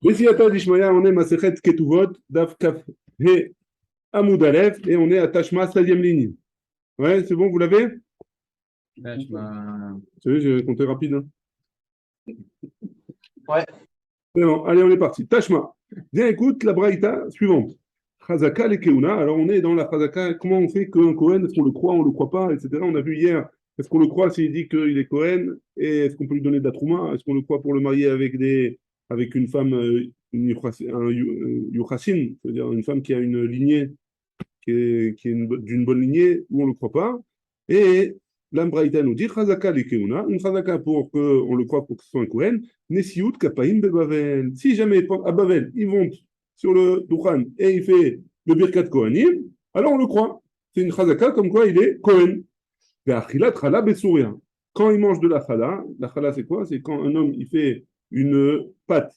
Bessiata d'Ishmaïa, on est Masechet Ketuvot, Daf Kaf He Amoud Aleph, et on est à Tashma, 16e ligne. Ouais, c'est bon, vous l'avez? Ouais, Vous savez, j'ai compté rapide. Hein. Ouais. C'est bon, allez, on est parti. Tashma. Viens, écoute la braïta suivante. Chazaka le Keuna. Alors, on est dans la Chazaka. Comment on fait qu'un Kohen, est-ce qu'on le croit, on ne le croit pas, etc. On a vu hier, est-ce qu'on le croit s'il dit qu'il est Kohen, et est-ce qu'on peut lui donner de la Trouma? Est-ce qu'on le croit pour le marier avec une femme, un Yuchassin, c'est-à-dire une femme qui a une lignée qui est d'une bonne lignée, ou on ne le croit pas. Et l'Ambraïta nous dit Chazaka Lekeuna, une Chazaka pour qu'on le croit pour que ce soit un Kohen, Nesiut Kapaim Bebavel. Si jamais à Bavel, il monte sur le Dukhan et il fait le Birkat Kohanim, alors on le croit. C'est une Chazaka comme quoi il est Kohen. Quand il mange de la chala c'est quoi? C'est quand un homme il fait une pâte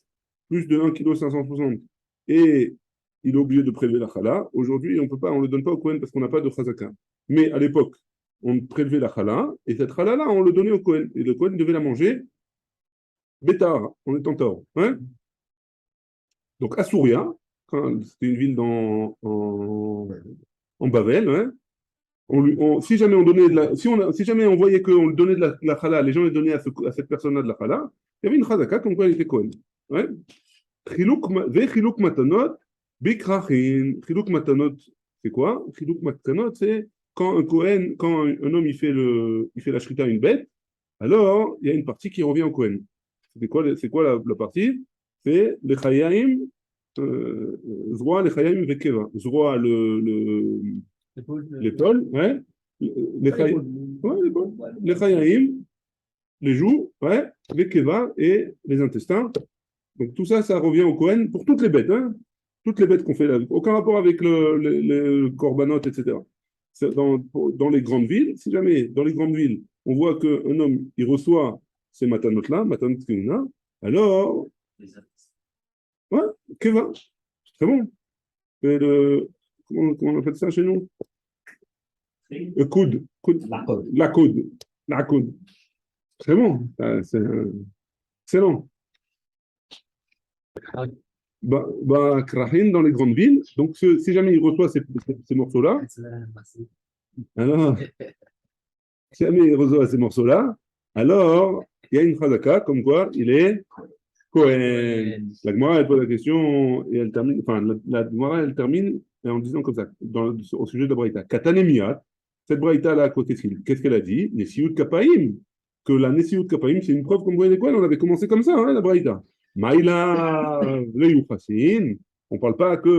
plus de 1,560 kg et il est obligé de prélever la chala. Aujourd'hui, on ne le donne pas au Kohen parce qu'on n'a pas de chazaka. Mais à l'époque, on prélevait la chala et cette chala-là, on le donnait au Kohen. Et le Kohen devait la manger bétar, en étant tort. Hein. Donc à Souria, c'était une ville en Bavel, hein, si jamais on donnait si jamais on voyait qu'on lui donnait de la chala, les gens lui donnaient à cette personne-là de la chala, il y avait une chazaka comme quoi il était Kohen. Ouais. Chilouk matanot, bikrachin. Chilouk matanot, c'est quoi? Chilouk matanot, c'est quand un Kohen, quand un homme il fait la shrita à une bête, alors il y a une partie qui revient au Kohen. C'est quoi la partie? C'est les chayaim, Zroa, les chayaim vekeva. Zroa, l'épaule, ouais. Les chayaim, les joues, ouais, vekeva et les intestins. Donc tout ça, ça revient au Kohen pour toutes les bêtes, hein. Toutes les bêtes qu'on fait là. Aucun rapport avec le korbanot, etc. Dans les grandes villes, si jamais dans les grandes villes, on voit qu'un homme, il reçoit ces matanot-là, matanot keuna, alors, ouais, keva, c'est très bon. Comment on appelle ça chez nous? Le coude. La coude. C'est bon, c'est excellent. Krahin dans les grandes villes. Donc, si jamais il reçoit ces morceaux-là, alors, si jamais il reçoit ces morceaux-là, alors, il y a une chazaka comme quoi il est Kohen. La Gemara, elle pose la question et elle termine, enfin, la Gemara, elle termine en disant comme ça, au sujet de la Braïta. Katanemiat, cette Braïta-là, qu'est-ce qu'elle a dit? Nesiut Kapaim. Que la Nesiut Kapaim, c'est une preuve comme vous voyez quoi, on avait commencé comme ça, hein, la Braïta. Maïla, le Yuchasin. On ne parle pas que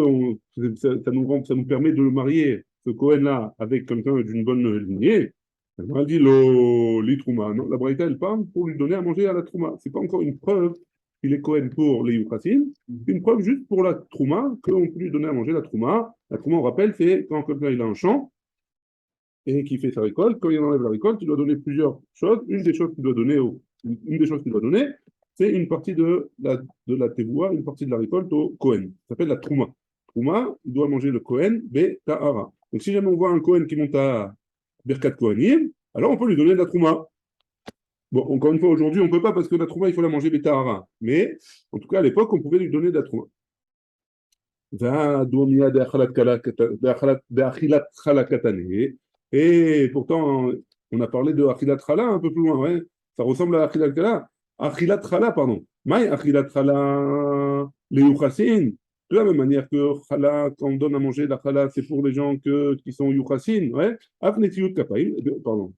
ça nous permet de le marier, ce Kohen-là, avec quelqu'un d'une bonne lignée. Elle dit l'Itrouma. Non, la Braïta, elle parle pour lui donner à manger à la Trouma. Ce n'est pas encore une preuve qu'il est Kohen pour les Yuchasin. C'est une preuve juste pour la Trouma, qu'on peut lui donner à manger la Trouma. La Trouma, on rappelle, c'est quand quelqu'un il a un champ et qui fait sa récolte. Quand il enlève la récolte, il doit donner plusieurs choses. Une des choses qu'il doit donner, c'est une partie de la tevoua, une partie de la récolte au Kohen. Ça s'appelle la Trouma. Trouma, il doit manger le Kohen, Ta'ara. Donc si jamais on voit un Kohen qui monte à Birkat Kohanim, alors on peut lui donner de la Trouma. Bon, encore une fois, aujourd'hui, on ne peut pas parce que la Trouma, il faut la manger Ta'ara. Mais en tout cas, à l'époque, on pouvait lui donner de la Trouma. Et pourtant, on a parlé de Achilat Chala un peu plus loin, ouais. Ça ressemble à Achilat Chala. Achilat Chala, pardon. Maï Achilat Chala, les Yuchassin. De la même manière que Chala, quand on donne à manger la Chala, c'est pour les gens qui sont Yuchassin, ouais. Afnetiut Kapaïl, pardon.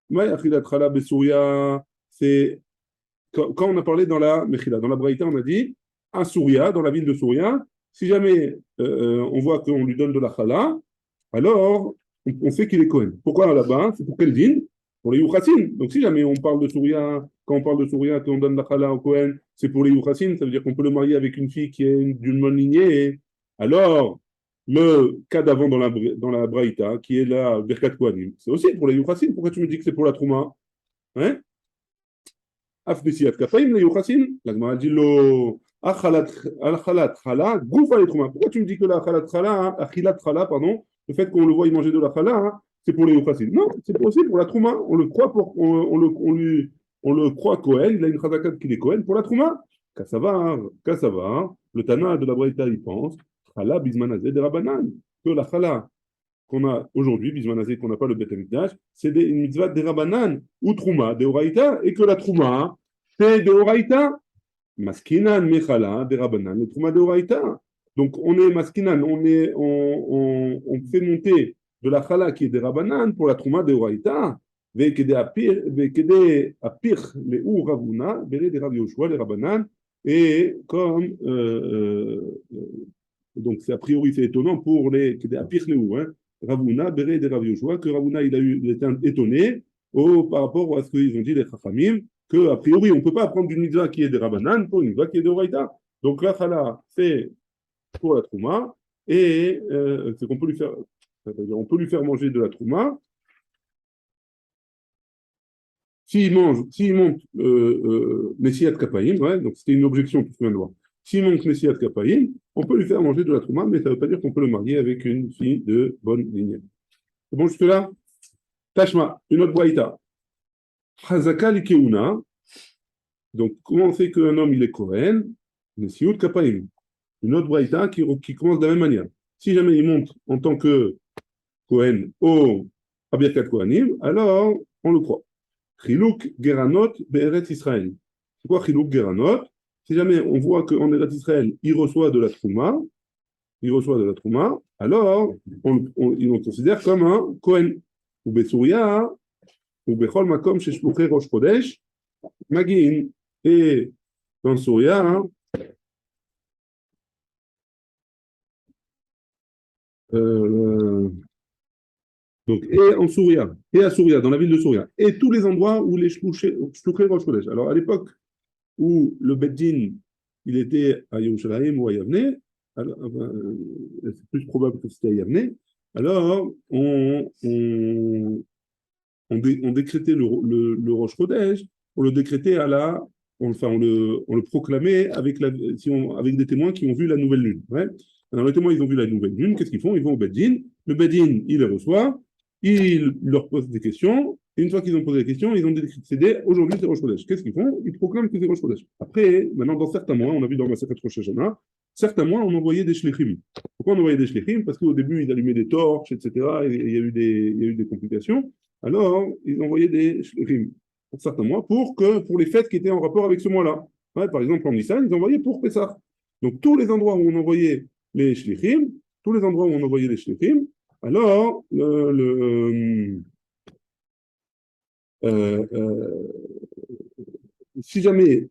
Maï Achilat Chala Besouria, c'est quand on a parlé dans la Mechila, dans la Braïta, on a dit à Souria, dans la ville de Souria, si jamais on voit qu'on lui donne de la chala, alors on sait qu'il est Cohen. Pourquoi là-bas? C'est pour quel din? Pour les Yuchassin. Donc si jamais on parle de Souria, quand on parle de Souria, qu'on donne la chala au Cohen, c'est pour les Yuchassin, ça veut dire qu'on peut le marier avec une fille qui est d'une bonne lignée. Alors, le cas d'avant dans la Braïta, qui est la Birkat Kohanim, c'est aussi pour les Yuchassin. Pourquoi tu me dis que c'est pour la Trouma? Hein? Afnesiat Kapaim, les Yuchassin. La Gemara dit lo. Achalat chala, goufa les trouma. Pourquoi tu me dis que la achilat chala, pardon, le fait qu'on le voit y manger de la chala, hein, c'est pour les yuchassin? Non, c'est aussi pour la trouma. On le croit on le croit Kohen, il a une chazaka qu'il est Kohen pour la trouma. Kassavar, le Tana de la Braïta, il pense, Chala Bismanazé de Rabanan, que la Chala qu'on a aujourd'hui, Bismanazé, qu'on n'a pas le Beth Amikdash, c'est une mitzvah de Rabanan, ou Trouma, de Horaïta, et que la Trouma, c'est de Horaïta. Maskinan, Mechala, de Rabanan, le Trouma de Horaïta. Donc on est Maskinan, on fait monter de la Chala qui est de Rabanan pour la Trouma de Horaïta. וכדי הפיר לאו רבונה, ברי דרב יהושע לרבנן, et comme donc c'est a priori c'est étonnant pour les כדי הפיר לאו, Ravuna, Béré de Rav Yoshua, que Ravuna il était étonné par rapport à ce qu'ils ont dit les Chachamim, qu'a priori on ne peut pas prendre une mitzvah qui est de Rabbanan pour une mitzvah qui est de Horaïta. Donc la Chala c'est pour la Trouma, et c'est qu'on peut lui faire, on peut lui faire manger de la Trouma. S'il monte Messiat Kapaïm, ouais, donc c'était une objection que je viens de voir. S'il monte Messiat Kapaïm, on peut lui faire manger de la Trouma, mais ça ne veut pas dire qu'on peut le marier avec une fille de bonne lignée. C'est bon jusque-là? Tashma, une autre braïta. Hazaka Likeuna. Donc, comment on sait qu'un homme il est Kohen? Messiut Kapaïm. Une autre braïta qui commence de la même manière. Si jamais il monte en tant que Kohen au Abirkat Kohanim, alors on le croit. Chilouk Geranot Be'eret Israël. C'est quoi Chilouk Geranot? Si jamais on voit qu'en Eretz Israël, il reçoit de la Trouma, alors on considère comme un Kohen. Ou Besouria, ou Bechol Makom Sheshluché Rosh Chodesh, Magin. Et dans Souria, donc, et en Souria, et à Souria, dans la ville de Souria, et tous les endroits où les Shluché Rosh Chodesh. Alors, à l'époque où le Beddin, il était à Yerushalayim ou à Yavne, c'est plus probable que c'était à Yavne, alors on décrétait le Rosh Chodesh, on le décrétait on le proclamait avec des témoins qui ont vu la nouvelle lune. Ouais. Alors les témoins, ils ont vu la nouvelle lune, qu'est-ce qu'ils font? Ils vont au Beddin, le Beddin, il les reçoit, il leur pose des questions, et une fois qu'ils ont posé des questions, ils ont décidé, aujourd'hui c'est Rosh Chodesh. Qu'est-ce qu'ils font? Ils proclament que c'est Rosh Chodesh. Après, maintenant, dans certains mois, on a vu dans Masechet Rosh Hashanah, certains mois, on envoyait des shlichim. Pourquoi on envoyait des shlichim? Parce qu'au début, ils allumaient des torches, etc., et il y a eu des complications. Alors, ils envoyaient des shlichim pour certains mois, pour les fêtes qui étaient en rapport avec ce mois-là. Ouais, par exemple, en Nissan, ils envoyaient pour Pessah. Donc, tous les endroits où on envoyait les shlichim, alors, si jamais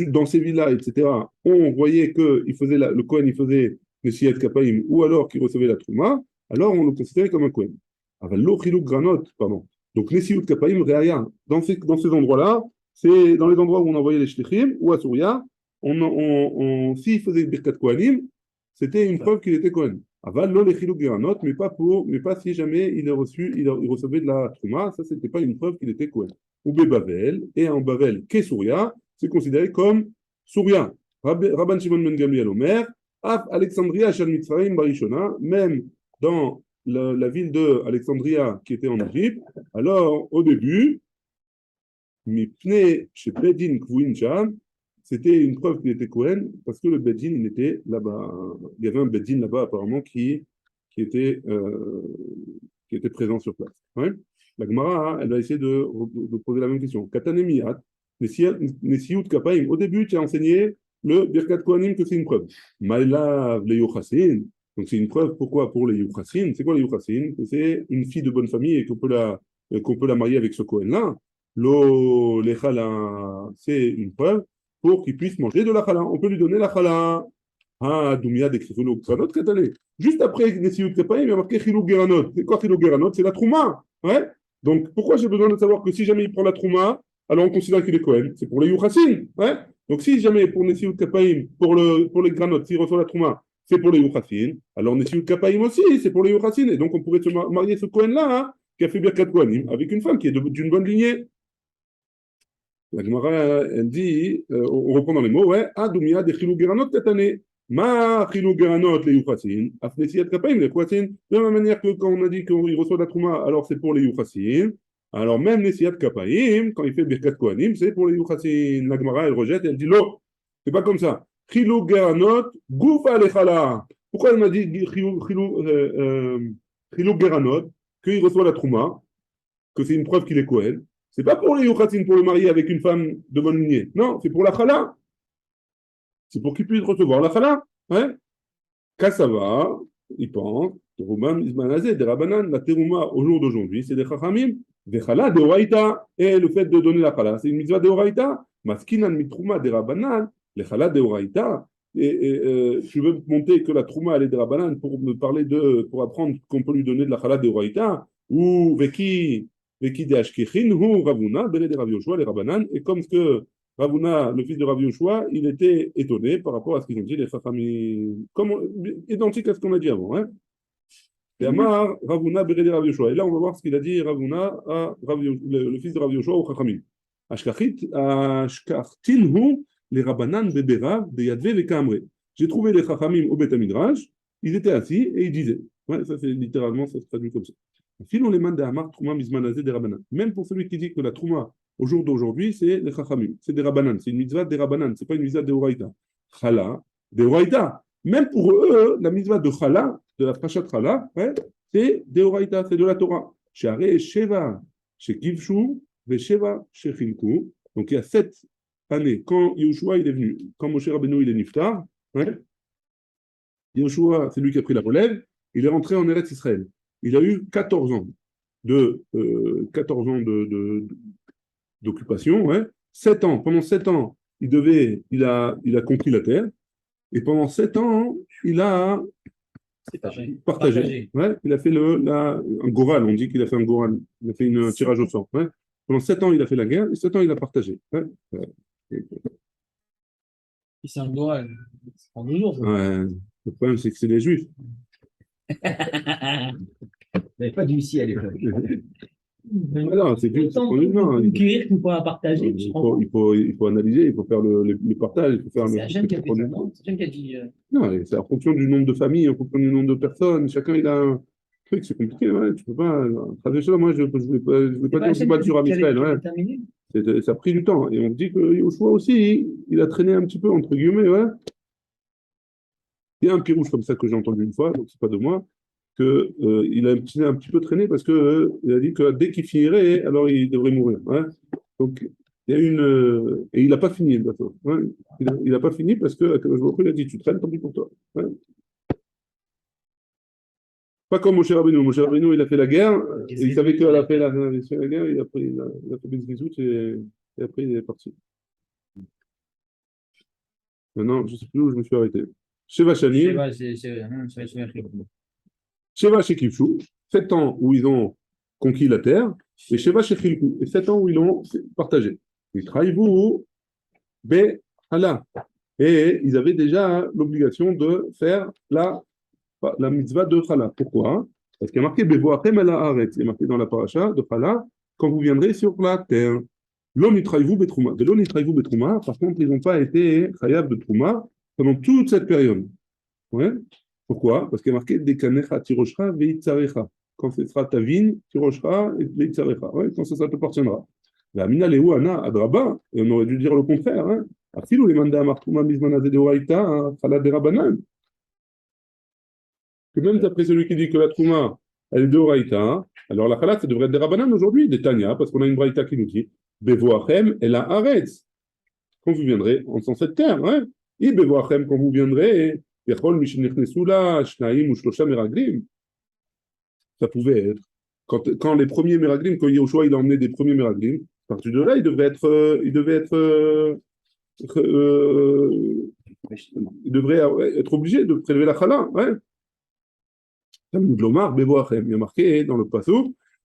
dans ces villas, etc., on voyait que le Kohen il faisait le Siyat Kapaim ou alors qu'il recevait la Trouma, alors on le considérait comme un Kohen. Granot, pardon. Donc, les Siyut Kapaim, Réaya, dans ces endroits-là, c'est dans les endroits où on envoyait les Shlichim ou à Souria, s'il faisait Birkat Kohanim, c'était une preuve qu'il était Kohen. Aval lo les Chiluk Geranot, mais pas si jamais il recevait de la Trouma, ça c'était pas une preuve qu'il était Kohen. Ou Bavel, et en Bavel, qu'est Souria, c'est considéré comme Souria. Rabban Shimon ben Gamliel Omer, Af Alexandria Shal Mitzrayim Barishona, même dans la ville de Alexandria qui était en Égypte, alors au début, Mipne chez Bedin Kvouin Sham, c'était une preuve qu'il était Kohen, parce que le Beddin, il était là-bas. Il y avait un Beddin là-bas, apparemment, qui était présent sur place. Ouais. La Gemara, elle va essayer de poser la même question. Katanemiat, Nesiut Kapaim. Au début, tu as enseigné le Birkat Kohanim que c'est une preuve. Maïlav le Yuchassin. Donc, c'est une preuve. Pourquoi? Pour les Yuchassin. C'est quoi les Yuchassin? C'est une fille de bonne famille et qu'on peut la marier avec ce Kohen-là. Lo Lechala, c'est une preuve pour qu'il puisse manger de la chala. On peut lui donner la chala. Ah, Doumia décrit Chilou Geranot, Katane. Juste après Nesiut Kapaim, il y a marqué Chilou Geranot. C'est quoi Chilou Geranot? C'est la Trouma. Ouais. Donc, pourquoi j'ai besoin de savoir que si jamais il prend la Trouma, alors on considère qu'il est Kohen? C'est pour les Yuchassin. Ouais. Donc, si jamais pour Nesiut Kapaim, pour les Granot, s'il reçoit la Trouma, c'est pour les Yuchassin, alors Nesiut Kapaim aussi, c'est pour les Yuchassin. Et donc, on pourrait se marier ce Kohen-là, hein, qui a fait Birkat Kohanim, avec une femme qui est d'une bonne lignée. La Gemara, elle dit, on reprend dans les mots, ouais, Adoumia de Chilou Geranot Katane. Ma Chilou Geranot les Yuchassin, Afnesiat Kapaim les Yuchassin. De la même manière que quand on a dit qu'il reçoit la Trouma, alors c'est pour les Yuchassin. Alors même les Siyat Kapaim, quand il fait Birkat Kohanim, c'est pour les Yuchasin. La Gemara, elle rejette et elle dit non, c'est pas comme ça. Chilou Geranot, Goufa Lechala. Pourquoi elle m'a dit Chilou Geranot, qu'il reçoit la Trouma, que c'est une preuve qu'il est Kohen? C'est pas pour les Yuchasin, pour le marier avec une femme de bonne lignée. Non, c'est pour la Chala. C'est pour qu'il puisse recevoir la Chala. Ouais. Kassava, il pense, Terouma Mizmanazé, des Rabanan, la Terouma au jour d'aujourd'hui, c'est des Chachamim, des Chala de Oraïta, et le fait de donner la Chala, c'est une mitzvah de Oraïta, Maskinan Mitrouma des Rabanan, les Chala de Oraïta, et tu veux monter que la Trouma elle est des Rabanan pour me parler pour apprendre qu'on peut lui donner de la Chala de Oraïta, ou Veki de Ashkechin, ou Ravuna, Bele de Rav Yoshua, les Rabanan, et comme ce que Ravuna, le fils de Rav Yoshua, il était étonné par rapport à ce qu'ils ont dit les Chachamim, identique à ce qu'on a dit avant. Hein. Et Amar, Ravuna, Berede Rav Yoshua. Et là, on va voir ce qu'il a dit Ravuna à le fils de Rav Yoshua au Chachamim. Ashkartilhu, les Rabanan, Beberav, Beyadve, les Kamre. J'ai trouvé les Chachamim au Beth Midrash, ils étaient assis et ils disaient. Ouais, ça c'est littéralement, ça se traduit comme ça. Filon les man de Amar, Trouma, Mizmanazé, des Rabanan. Même pour celui qui dit que la Trouma, au jour d'aujourd'hui, c'est les Chachamim, c'est des Rabanan, c'est une mitzvah des Rabanan, c'est pas une mitzvah de Horaïta. Chala, des Horaïta. Même pour eux, la mitzvah de Chala, de la Prashat Chala, ouais, c'est des Horaïta, c'est de la Torah. Chez Aré, Sheva, chez Kivshu, et Sheva, chez Chilku. Donc il y a 7 années, quand Yoshua il est venu, quand Moshe Rabbeinu il est niftar, ouais, Yoshua, c'est lui qui a pris la relève, il est rentré en Eretz Israël. Il a eu 14 ans d'occupation, ouais. 7 ans. Pendant 7 ans, il a conquis la terre. Et pendant 7 ans, il a partagé. Ouais, il a fait un goral, on dit qu'il a fait un goral. Il a fait un tirage au sort. Ouais. Pendant 7 ans, il a fait la guerre et 7 ans, il a partagé. Ouais. C'est un goral. C'est en 2 jours. Ouais. Le problème, c'est que c'est les Juifs. Il n'y avait pas d'huissier à l'époque. Non, c'est plus. Cuire qu'on pourra partager. Il faut analyser, il faut faire le partage. C'est Hachem qui a fait ça, non? C'est Hachem qui a dit. Non, c'est en fonction du nombre de familles, en fonction du nombre de personnes. Chacun, il a un truc, c'est compliqué. Ouais, tu peux pas. Moi, je ne voulais pas dire du mal sur Amisraël. Ouais. Ça a pris du temps. Et on dit que Yoshua aussi, il a traîné un petit peu, entre guillemets. Ouais. Il y a un pirouche comme ça que j'ai entendu une fois, donc c'est pas de moi, qu'il a un petit peu traîné parce qu'il a dit que dès qu'il finirait, alors il devrait mourir. Hein. Donc, il y a et il n'a pas fini, le bateau. Hein. Il n'a pas fini parce que il a dit tu traînes, tant pis pour toi. Hein. Pas comme Moshe Rabbeinu. Moshe Rabbeinu, il a fait la guerre, et il savait qu'elle a fait la guerre, et après il a fait des bisous, et après il est parti. Maintenant, je ne sais plus où je me suis arrêté. Sheva Shani. Sheva Shekifshu, 7 ans où ils ont conquis la terre, et Sheva Shechilku, et 7 ans où ils l'ont partagé. Ils travaillent Be Hala. Et ils avaient déjà l'obligation de faire la mitzvah de Chala. Pourquoi? Parce qu'il y a marqué Bevoachem ala Haaretz, il y a marqué dans la paracha de Chala, quand vous viendrez sur la terre. L'on y travaille betrouma. De l'on y travaille betrouma, par contre, ils n'ont pas été chayav de trouma pendant toute cette période. Ouais. Pourquoi? Parce qu'il y a marqué Dekanecha tiroshra veitzarecha. Quand ce sera ta vigne, tiroshra et veitzarecha. Ouais, quand ça t'appartiendra. La mina lehu ana adraba, et on aurait dû dire le contraire. Hein. Afilou les manda martouma mizmanazé de oraita, chala de rabanan. Que même d'après celui qui dit que la trouma, elle est de oraita, alors la chala, ça devrait être des rabanan aujourd'hui, des tanya, parce qu'on a une braïta qui nous dit Bevoachem et la aretz. Quand vous viendrez en sens cette terre, hein. Et Bevoachem, quand vous viendrez, ça pouvait être. Quand les premiers Meraglim, quand Yoshua il a emmené des premiers Meraglim, à partir de là, il devait être obligé de prélever la chala. Ouais. Il y a marqué dans le passage,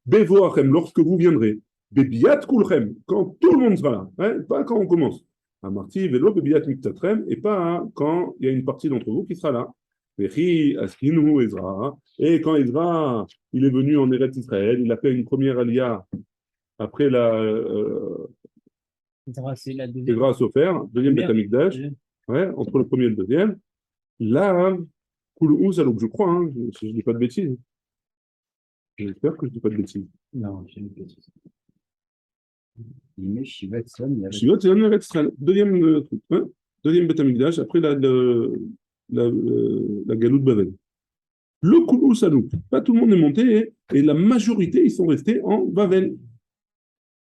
Bevoachem, lorsque vous viendrez, Bebiat Kulchem, quand tout le monde sera là, hein, pas quand on commence. À Marty, vélo, Bebiat Miktatrem, et pas quand il y a une partie d'entre vous qui sera là. Et quand Ezra, il est venu en Eretz Israël, il a fait une première aliyah après Ezra Sofer, deuxième Beth Amikdash, ouais, entre le premier et le deuxième. Là, je crois, hein, je ne dis pas de bêtises. J'espère que je ne dis pas de bêtises. Non, je ne dis pas de bêtises. Shivat, Shivot, c'est un Israël. Deuxième truc, hein. Deuxième Beth Amikdash, après la Galoute Bavel. Le Koulou Salouk, pas tout le monde est monté, et la majorité, ils sont restés en Bavel.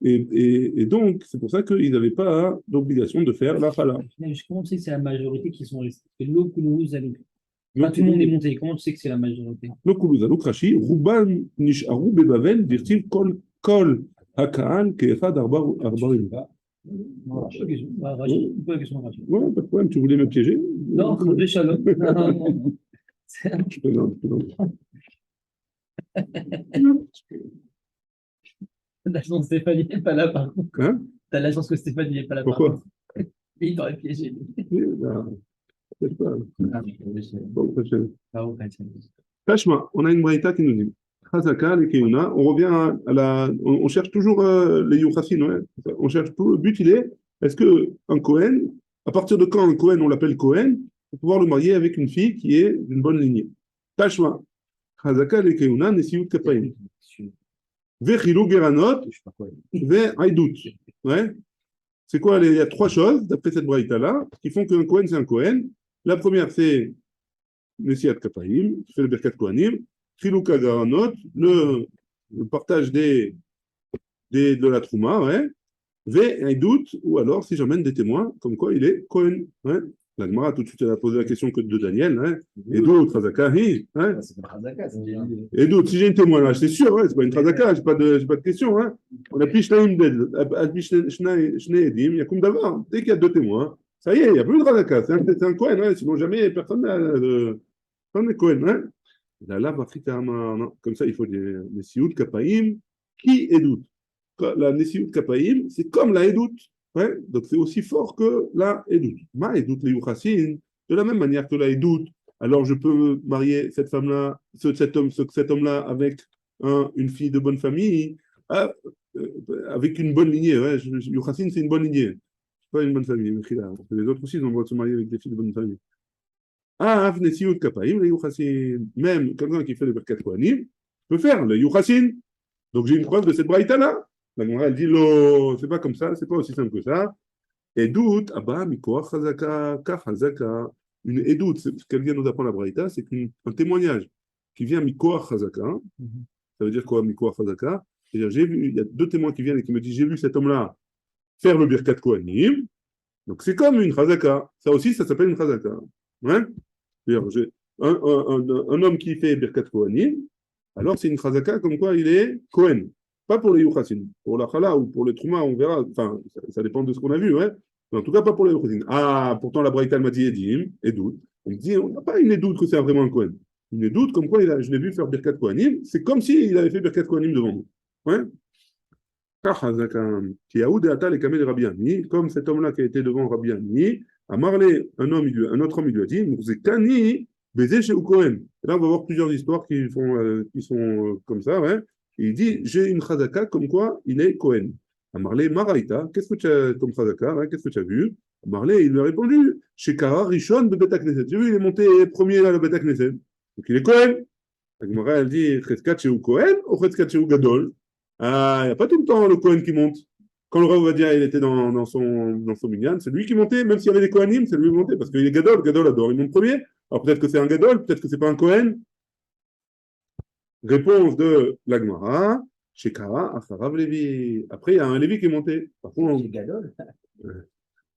Et donc, c'est pour ça qu'ils n'avaient pas l'obligation de faire la Chala. Mais comment tu sais que c'est la majorité qui sont restés? C'est l'eau que nous allons. Pas tout le monde est monté. Comment tu sais que c'est la majorité? Le Koulou Salouk, Rashi, Ruban Nisharu Bebavel, dirtiv Kol Haka'al, Keefad Arbarim. Pas de question. Rachid, pas de question, Rachid. Ouais, pas de problème, tu voulais me piéger? Non, de shalom. Non. Je plaisante, je plaisante. La chance que Stéphanie n'est pas là, par contre. Hein? T'as la chance que Stéphanie n'est pas là, par Pourquoi? contre. Il t'aurait piégé. Peut-être pas. Bon, prochaine. Bravo, Katia. Tashma, on a une braïta qui nous dit Chazaka, les Keuna, on revient à la. On cherche toujours les Yuchassin, ouais. On cherche tout. Le but, il est-ce qu'un Cohen, à partir de quand un Cohen, on l'appelle Cohen, pour pouvoir le marier avec une fille qui est d'une bonne lignée. Tashma, Chazaka, les Keuna, Nesiut Kapaim. Vechilou Geranot, Ve Aïdout. Ouais. C'est quoi? Il y a trois choses, d'après cette braïta-là, qui font qu'un Cohen, c'est un Cohen. La première, c'est Nesiat Kapaim, qui fait le Birkat Kohanim. Chilouka Garanot, le partage de la Trouma, ouais. Ve un doute, ou alors si j'emmène des témoins, comme quoi il est Kohen. Ouais. La Gemara, tout de suite, elle a posé la question que de Daniel. Ouais. Et d'autres, Chazaka, hi. Ouais. C'est pas Chazaka, c'est bien. Et d'autres, si j'ai une témoignage, c'est sûr, ouais, c'est pas une Chazaka, j'ai pas de question. Hein. On appuie Shnaim Edim, Yakum Davar. Dès qu'il y a deux témoins, ça y est, il n'y a plus de Chazaka, c'est un Kohen, ouais. Sinon jamais personne n'est Kohen. Ouais. Là, comme ça, il faut des Nesiut Kapaim qui édoutent. La Nesiut Kapaim, c'est comme la édoute. Ouais? Donc, c'est aussi fort que la édoute. Ma édoute, les Yuchassin, de la même manière que la édoute, alors je peux marier cette femme-là, cet homme-là avec une fille de bonne famille, avec une bonne lignée. Ouais? Yuchassin, c'est une bonne lignée. Pas une bonne famille. Les autres aussi, ils ont le droit de se marier avec des filles de bonne famille. Ah, Nesiut Kapaim, les Yuchassin. Même quelqu'un qui fait le Birkat Kohanim peut faire le Yuchassin. Donc j'ai une preuve de cette braïta-là. La Gemara, elle dit, c'est pas comme ça, c'est pas aussi simple que ça. Edout, abba, mikoach chazaka, kach chazaka. Une edout, ce qu'elle vient nous apprendre la braïta, c'est un témoignage qui vient mikoach chazaka. Ça veut dire quoi, mikoach chazaka? C'est-à-dire, il y a deux témoins qui viennent et qui me disent, j'ai vu cet homme-là faire le Birkat Kohanim. Donc c'est comme une chazaka. Ça aussi, ça s'appelle une chazaka. Hein? C'est-à-dire, j'ai un homme qui fait Birkat Kohanim, alors c'est une chazaka comme quoi il est Kohen. Pas pour les Yuchassin. Pour la Chala ou pour les Trouma, on verra. Enfin, ça dépend de ce qu'on a vu, ouais. Mais en tout cas, pas pour les Yuchassin. Ah, pourtant la Braïta m'a dit Edim, Edout. On me dit, on n'a pas une Edout que c'est vraiment un Kohen. Une Edout comme quoi je l'ai vu faire Birkat Kohanim, c'est comme s'il avait fait Birkat Kohanim devant nous. Ouais. Rabbi Ami, comme cet homme-là qui a été devant Rabbi Ami, a marlé un autre homme, il lui a dit, Mourzekani, baiser chez Kohen. Là, on va voir plusieurs histoires qui sont comme ça, ouais. Il dit, j'ai une chazaka comme quoi il est Kohen. Amarlé, Maraïta, qu'est-ce que tu as comme chazaka, hein, qu'est-ce que tu as vu? Amarlé, il lui a répondu, Shekara Rishon de Beta Knesset. J'ai vu, il est monté premier à la Beta Knesset. Donc il est Kohen. Agmara, elle dit, Cheskat Sheu Kohen ou Cheskat Sheu Gadol? Ah, il n'y a pas tout le temps le Kohen qui monte. Quand le Rav Ovadia, il était dans son minyan, c'est lui qui montait, même s'il y avait des Kohanim, c'est lui qui montait, parce qu'il est Gadol, Gadol adore, il monte premier. Alors peut-être que c'est un Gadol, peut-être que c'est pas un Kohen. Réponse de l'Agmara, Shekara, Acharav Lévi. Après, il y a un Lévi qui est monté. Par contre, C'est Gadol.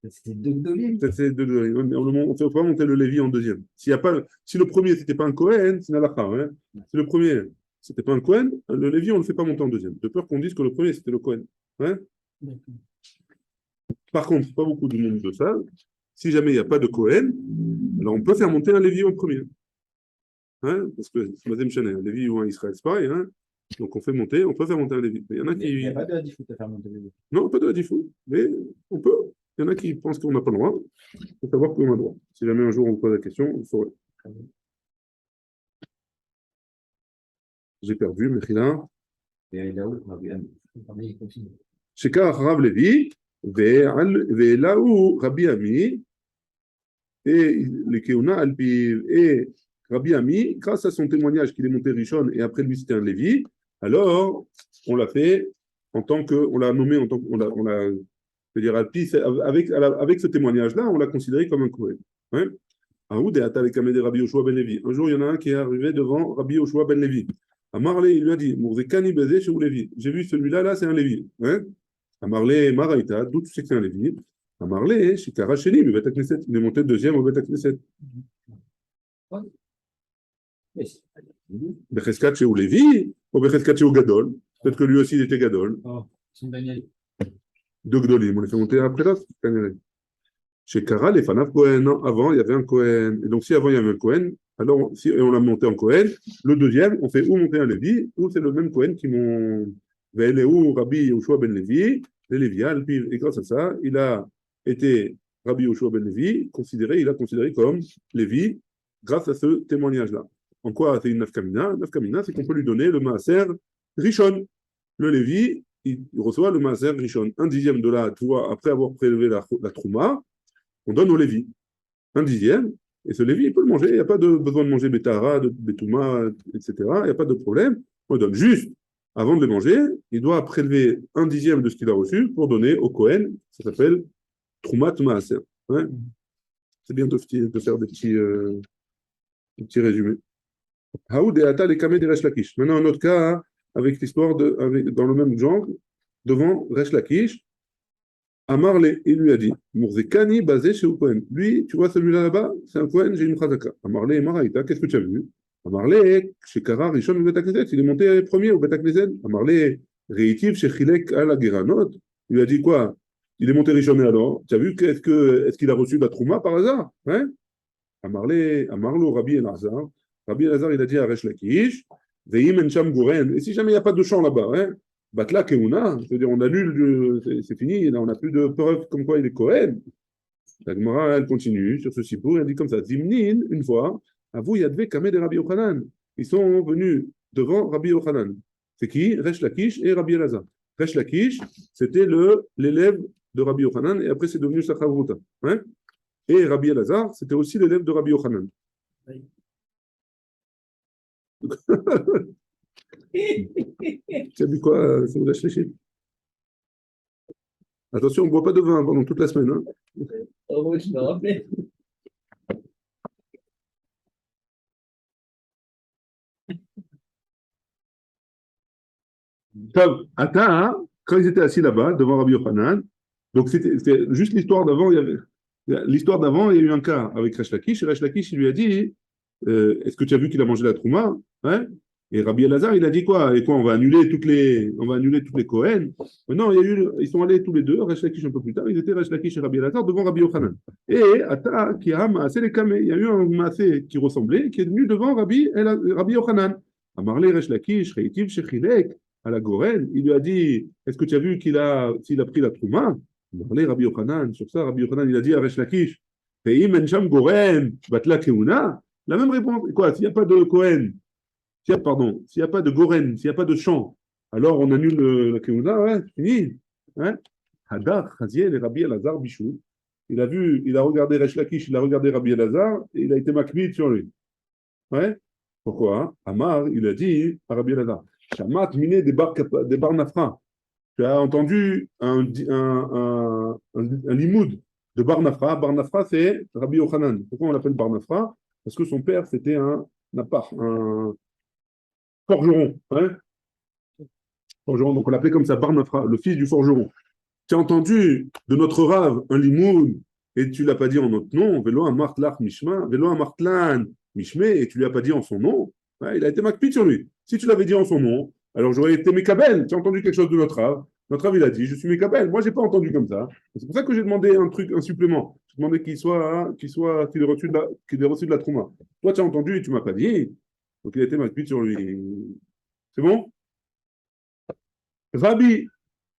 C'était deux Gdolim. c'est deux Gdolim. Mais on fait pas monter le Lévi en deuxième. Si le premier, c'était pas un Kohen, c'est Nalacha. Hein. Si le premier, c'était pas un Kohen, le Lévi, on ne le fait pas monter en deuxième. De peur qu'on dise que le premier, c'était le Kohen. Hein. Par contre, pas beaucoup de monde de ça. Si jamais il n'y a pas de Kohen, alors on peut faire monter un Lévi en premier. Hein, parce que c'est Mazem Chanel, un Lévi ou un Israël, c'est pareil. Hein. Donc on peut faire monter un Lévi. Il y en a qui. Il n'y a pas de hadifut à faire monter le Lévi. Non, pas de hadifut, mais on peut. Il y en a qui pensent qu'on n'a pas le droit. Il faut savoir qu'on a le droit. Si jamais un jour on vous pose la question, vous saurez. J'ai perdu, Mechila. Et là où Shekar Rav Lévi, et là où Rabbi Ami, et les Keuna Alpi, et Rabbi Ami, grâce à son témoignage qu'il est monté Rishon et après lui c'était un Lévi, alors on l'a fait en tant que, on l'a nommé en tant on l'a, je veux dire, avec ce témoignage-là, on l'a considéré comme un Kohen. Ouais. Aoud et Atal et Kameh de Rabbi Yoshua ben Levi. Un jour, il y en a un qui est arrivé devant Rabbi Yoshua ben Levi. Amarlé, il lui a dit, Mourzekani Bezé chez Levi. J'ai vu celui-là, là, c'est un Lévi. Ouais. Amarlé, Maraïta, d'où tu sais que c'est un Lévi? Amarlé, Shikara Sheni, le Bet Knesset. Il est monté deuxième au Bet Knesset. Becheskat chez Lévi, ou Becheskat chez Gadol. Peut-être que lui aussi, il était Gadol. Oh, c'est une Daniel. Deux Gdolim. On les fait monter après là. Chez Kara, les Fanav Cohen. Non, avant, il y avait un Cohen. Et donc, si avant, il y avait un Cohen, alors, si on l'a monté en Cohen, le deuxième, on fait ou monter un Lévi, ou c'est le même Cohen qui m'ont. Ve'eleu Rabbi Yoshua ben Levi, les Lévial, puis, et grâce à ça, il a été Rabbi Yoshua ben Levi, il a considéré comme Lévi, grâce à ce témoignage-là. En quoi c'est une nafkamina? Nafkamina, c'est qu'on peut lui donner le maaser Rishon. Le Lévi, il reçoit le maaser Rishon. Un dixième de la tour, après avoir prélevé la trouma, on donne au Lévi. Un dixième, et ce Lévi, il peut le manger. Il n'y a pas de besoin de manger Betara, de Betouma, etc. Il n'y a pas de problème. On le donne juste. Avant de le manger, il doit prélever un dixième de ce qu'il a reçu pour donner au Kohen. Ça s'appelle Troumat Maaser. Ouais. C'est bien de faire des petits résumés. Haoud et Atal et Kameh de Resh Lakish. Maintenant, un autre cas, hein, avec l'histoire dans le même genre, devant Resh Lakish. Amarle, il lui a dit, Mourzekani basé chez Kohen. Lui, tu vois celui-là là-bas, c'est un Kohen, j'ai une chazaka. Amarle et Maraïta, qu'est-ce que tu as vu? Amarle, chez Kara, Rishon ou Betakneset, il est monté premier au Betakneset. Amarle, Reitiv, chez Chilek à la Geranot. Il lui a dit quoi? Il est monté Rishon et alors? Tu as vu est-ce qu'il a reçu de la Trouma par hasard? Hein? Amarlo, Rabbi Elazar. Rabbi Elazar, il a dit à Resh Lakish, Veim en Sham Goren. Et si jamais il n'y a pas de champ là-bas, hein? Batla Keuna, c'est-à-dire on annule, c'est fini, là on n'a plus de preuves comme quoi il est Kohen. La Gemara, elle continue sur ce sipour, elle dit comme ça, Zimnin, une fois, Avou Yadve Kameh de Rabbi Yochanan. Ils sont venus devant Rabbi Yochanan. C'est qui? Resh Lakish et Rabbi Elazar. Resh Lakish, c'était l'élève de Rabbi Yochanan, et après c'est devenu sa chavruta. Hein? Et Rabbi Elazar, c'était aussi l'élève de Rabbi Yochanan. Oui. Tu as vu quoi, c'est la chléchite? Attention, on ne boit pas de vin pendant toute la semaine. Hein. Oh, oui, je me rappelais. Attends, quand ils étaient assis là-bas, devant Rabbi Yochanan, donc c'était juste l'histoire d'avant, l'histoire d'avant, il y a eu un cas avec Resh Lakish, et Resh Lakish, il lui a dit, est-ce que tu as vu qu'il a mangé la trouma? Ouais. Et Rabbi Elazar, il a dit quoi? Et quoi, on va annuler toutes les Kohen? Non, ils sont allés tous les deux, Resh Lakish un peu plus tard, ils étaient Resh Lakish et Rabbi Elazar devant Rabbi Yochanan. Et Ata, qui a maasé les kameh, il y a eu un maasé qui ressemblait, qui est venu devant Rabbi Yochanan. Amarle Resh Lakish, Reitiv Shechilek, à la Goren, il lui a dit, est-ce que tu as vu s'il a pris la trouma? Amarle Rabbi Yochanan, sur ça, Rabbi Yochanan, il a dit à Resh Lakish, Veim en Sham Goren, Batla Keuna, la même réponse, quoi, s'il n'y a pas de Kohen, s'il n'y a pas de Goren, s'il n'y a pas de champ, alors on annule la Keuna, ouais, fini. Hein? Hadar, Chaziel et Rabbi Elazar Bichou. Il a regardé Resh Lakish, il a regardé Rabbi Elazar, et il a été makbid sur lui. Ouais? Pourquoi? Amar, il a dit à Rabbi Elazar, Shamat miné des bar nafra. Tu as entendu un limoud de bar nafra. Bar nafra, c'est Rabbi Yochanan. Pourquoi on l'appelle bar nafra? Parce que son père, c'était un forgeron. Hein? Forgeron, donc on l'appelait comme ça, bar nafra, le fils du forgeron. Tu as entendu de notre rave un limoud et tu ne l'as pas dit en notre nom, Velo Amartlach Mishma, Velo Amartlan Mishme, et tu ne lui as pas dit en son nom, ouais, il a été makpid sur lui. Si tu l'avais dit en son nom, alors j'aurais été Mekabel. Tu as entendu quelque chose de notre rave. Notre rave, il a dit, je suis Mekabel. Moi, je n'ai pas entendu comme ça. C'est pour ça que j'ai demandé un supplément. J'ai demandé qu'il ait reçu de la trouma. Toi, tu as entendu et tu ne m'as pas dit. Donc, il a été makpid sur lui. C'est bon? Rabbi,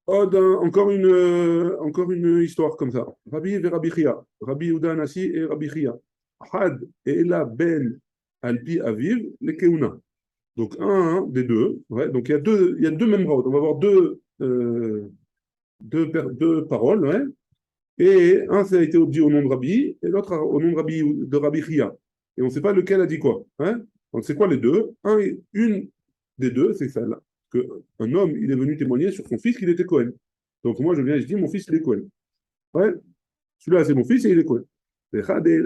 encore une histoire comme ça. Rabbi et Rabbi Chia. Rabbi Yehuda Nasi et Rabbi Chia. Had et Ela ben Alpi Aviv, les Keuna. Donc un des deux. Ouais, donc il y a deux mêmes routes. On va avoir deux paroles. Ouais, et un, ça a été dit au nom de Rabbi, et l'autre au nom de Rabbi Chia. Et on ne sait pas lequel a dit quoi. Hein, donc c'est quoi les deux? Une des deux, c'est celle-là qu'un homme, il est venu témoigner sur son fils qu'il était Cohen. Donc moi, je viens et je dis, mon fils, il est Cohen. Ouais, celui-là, c'est mon fils et il est Cohen.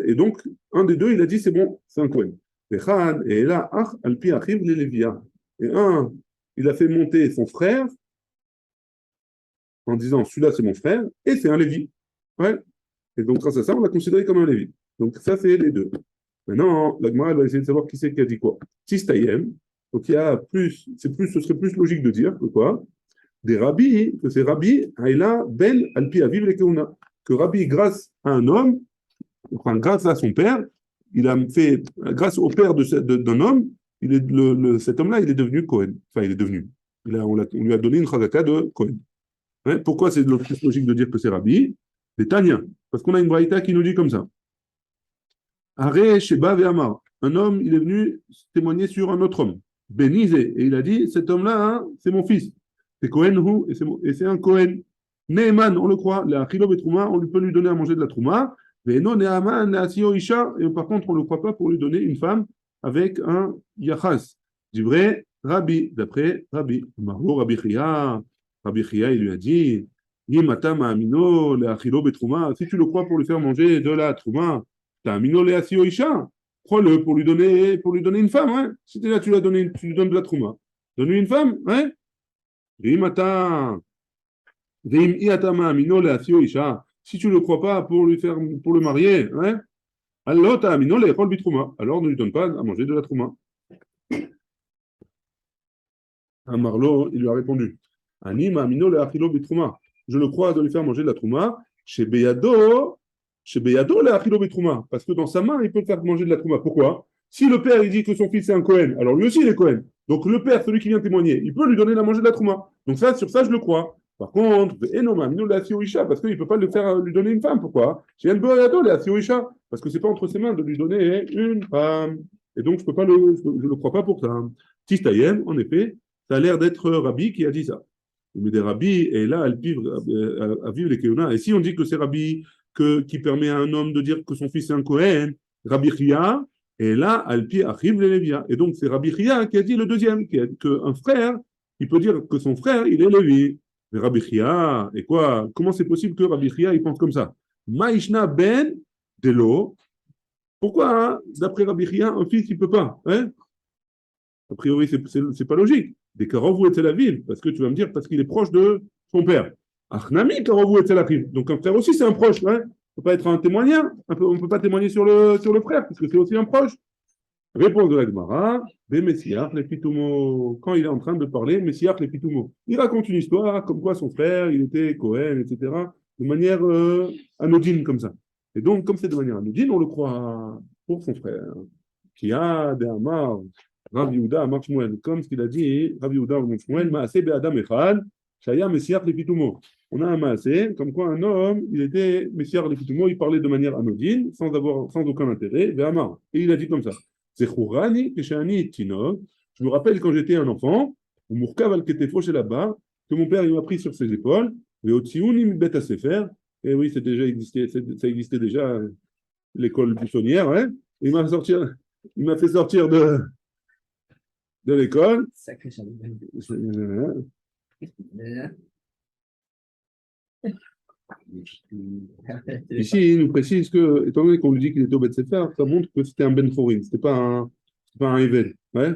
Et donc, un des deux, il a dit, c'est bon, c'est un Cohen. Et là, Alpi arrive les Lévia. Et un, il a fait monter son frère en disant, celui-là, c'est mon frère, et c'est un Lévi. Ouais. Et donc, grâce à ça, on l'a considéré comme un Lévi. Donc, ça, c'est les deux. Maintenant, la Gemara, elle va essayer de savoir qui c'est qui a dit quoi. Tistayem. Donc, il y a plus, ce serait plus logique de dire que quoi? Des rabbis, que c'est Rabbi Haïla Ben Alpi Aviv le Keuna. Que Rabbi, grâce à un homme, enfin, grâce à son père, il a fait, grâce au père d'un homme, cet homme-là, il est devenu Cohen. Enfin, il est devenu. On lui a donné une chazaka de Cohen. Hein? Pourquoi c'est le plus logique de dire que c'est Rabbi? C'est Tania. Parce qu'on a une braïta qui nous dit comme ça. Aré Sheba Ve'amar. Un homme, il est venu témoigner sur un autre homme. Benizé. Et il a dit, cet homme-là, hein, c'est mon fils. C'est Cohen Hu, et c'est un Cohen. Neeman, on le croit. La Achilo Betrouma, on lui peut lui donner à manger de la Trouma. Mais non, Neaman, Neasio Isha. Et par contre, on ne le croit pas pour lui donner une femme avec un Yachas. Du vrai, Rabbi, d'après Rabbi. Marou Rabbi Chia. Rabbi Chia, il lui a dit, Yimata Ma'amino, la Achilo Betrouma. Si tu le crois pour lui faire manger de la Trouma, Ta'amino Leasio Isha. Crois-le pour lui donner une femme, hein. Si déjà tu lui donnes de la Trouma. Donne-lui une femme, hein. Si tu ne le crois pas pour le marier, hein, alors ne lui donne pas à manger de la trouma. Un Marlo, il lui a répondu, je le crois de lui faire manger de la trouma, chez Beyado le achilo betrouma, parce que dans sa main, il peut faire manger de la trouma. Pourquoi? Si le père il dit que son fils est un Cohen, alors lui aussi il est Cohen. Donc le père, celui qui vient témoigner, il peut lui donner à manger de la trouma. Donc ça, sur ça, je le crois. Par contre, parce qu'il ne peut pas lui donner une femme. Pourquoi? Parce que ce n'est pas entre ses mains de lui donner une femme. Et donc, je ne le crois pas pour ça. Tistayem, en effet, ça a l'air d'être Rabbi qui a dit ça. Mais des rabbis, et là, elles vivent à vivre les Keuna. Et si on dit que c'est Rabbi qui permet à un homme de dire que son fils est un Cohen, Rabbi Chia, et là, Alpi arrive les Lévia. Et donc, c'est Rabbi Chia qui a dit le deuxième, qu'un frère, il peut dire que son frère, il est Lévi. Mais Rabbi Chia, et quoi? Comment c'est possible que Rabbi Chia, il pense comme ça? Maïshna ben Delo. Pourquoi, hein, d'après Rabbi Chia, un fils, il ne peut pas, hein? A priori, c'est pas logique. Des Karovou et Tel Aviv, parce que tu vas me dire, parce qu'il est proche de son père. Achnami Karovou et Tel Aviv. Donc un frère aussi, c'est un proche, hein? On ne peut pas être un témoignant. On ne peut pas témoigner sur le frère, puisque c'est aussi un proche. Réponse de la Gemara, Messiach les Pitoumo. Quand il est en train de parler, Messiach les Pitoumo. Il raconte une histoire, comme quoi son frère, il était Cohen, etc., de manière anodine, comme ça. Et donc, comme c'est de manière anodine, on le croit pour son frère. Qui a des Amar, Rav Yehuda Amar Shmuel, comme ce qu'il a dit, Rav Yehuda Amar Shmuel, Maaseh Be'adam Echad, Shaya Messiach les Pitoumo. On a un Maaseh, comme quoi un homme, il était Messiach les Pitoumo, il parlait de manière anodine, sans aucun intérêt, Be'amar. Et il a dit comme ça. Je me rappelle quand j'étais un enfant, là-bas, que mon père il m'a pris sur ses épaules, et oui, ça existait déjà, l'école buissonnière, hein, il m'a fait sortir de l'école. Sacré Charlie. Ici, il nous précise que, étant donné qu'on lui dit qu'il était au Bet Sefer, ça montre que c'était un Ben Chorim, c'était pas un Eved. Ouais?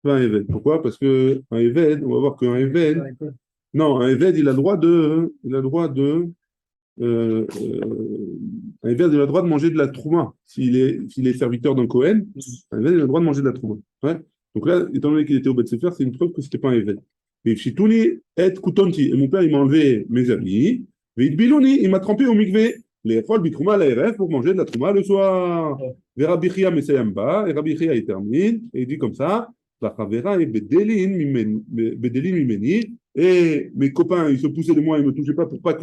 Pas un Eved. Pourquoi? Parce que un Eved, on va voir qu'un Eved, non, un Eved, il a le droit un Eved, il a le droit de manger de la trouma. S'il est serviteur d'un Cohen, un Eved, il a le droit de manger de la trouma. Ouais? Donc là, étant donné qu'il était au Bet Sefer, c'est une preuve que c'était pas un Eved. Et Chitouni et Koutonti. Et mon père, il m'a enlevé mes habits. Bilouni, il m'a trempé au mikvé. Les écoles bitrouma à la RF pour manger de la trouma le soir. Et Rabbi Chia Mesayamba, et Rabbi Chia il termine, et il dit comme ça, la Chavera est Bedelin Mimeni, et mes copains, ils se poussaient de moi, ils ne me touchaient pas pour pas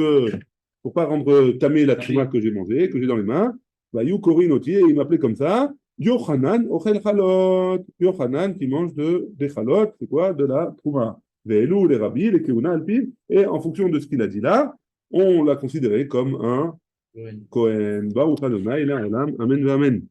rendre tamé la trouma que j'ai mangée, que j'ai dans les mains. Bayou Korinoti, et il m'appelait comme ça, Yochanan Ochel Chalot, Yochanan qui mange des chalot, c'est quoi? De la trouma. Ve'elou, les rabbis, les keuna alpim, et en fonction de ce qu'il a dit là, on l'a considéré comme un Kohen. Baruch Adonai, Amen, Amen.